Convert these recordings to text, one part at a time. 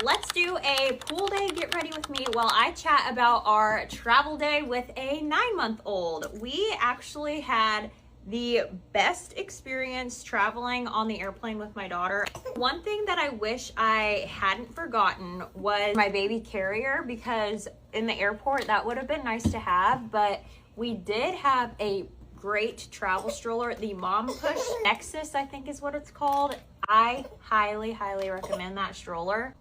Let's do a pool day get ready with me while I chat about our travel day with a 9-month-old. We actually had the best experience traveling on the airplane with my daughter. One thing that I wish I hadn't forgotten was my baby carrier, because in the airport that would have been nice to have, but we did have a great travel stroller, the Mom Push Nexus, I think is what it's called. I highly recommend that stroller.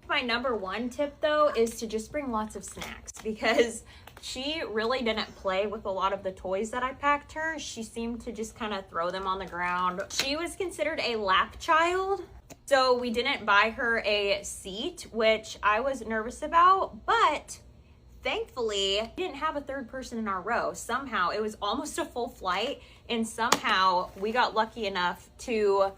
My number one tip though is to just bring lots of snacks, because she really didn't play with a lot of the toys that I packed her. She seemed to just kind of throw them on the ground. She was considered a lap child, so we didn't buy her a seat, which I was nervous about, but thankfully we didn't have a third person in our row. Somehow it was almost a full flight, and somehow we got lucky enough to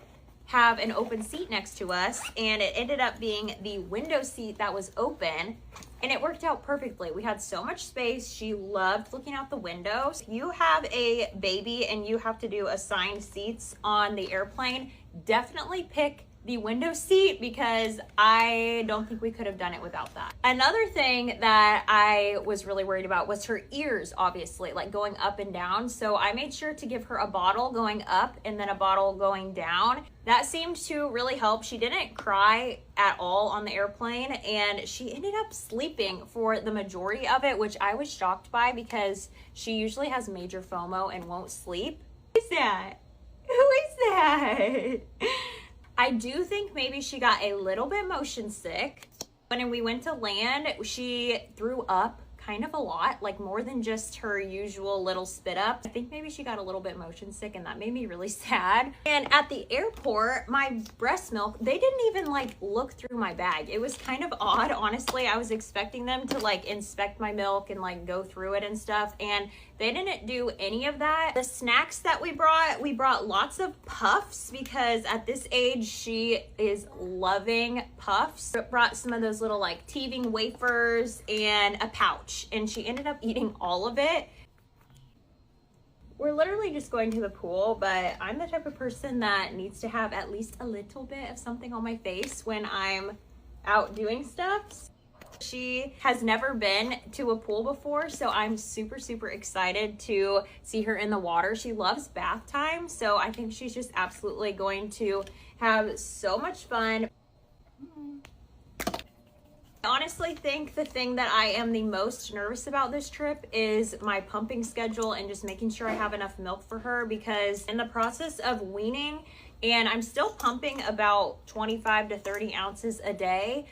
have an open seat next to us, and it ended up being the window seat that was open, and it worked out perfectly. We had so much space. She loved looking out the window. If you have a baby and you have to do assigned seats on the airplane, definitely pick the window seat, because I don't think we could have done it without that. Another thing that I was really worried about was her ears, obviously, like going up and down. So I made sure to give her a bottle going up and then a bottle going down. That seemed to really help. She didn't cry at all on the airplane, and she ended up sleeping for the majority of it, which I was shocked by, because she usually has major FOMO and won't sleep. Who is that? Who is that? I do think maybe she got a little bit motion sick. When we went to land, she threw up kind of a lot, like more than just her usual little spit up. I think maybe she got a little bit motion sick, and that made me really sad. And at the airport, my breast milk, they didn't even like look through my bag. It was kind of odd, honestly. I was expecting them to like inspect my milk and like go through it and stuff, and they didn't do any of that. The snacks that we brought lots of puffs, because at this age she is loving puffs. Brought some of those little like teething wafers and a pouch, and she ended up eating all of it. We're literally just going to the pool, but I'm the type of person that needs to have at least a little bit of something on my face when I'm out doing stuff. She has never been to a pool before, so I'm super excited to see her in the water. She loves bath time, so I think she's just absolutely going to have so much fun. I honestly think the thing that I am the most nervous about this trip is my pumping schedule and just making sure I have enough milk for her, because in the process of weaning, and I'm still pumping about 25 to 30 ounces a day,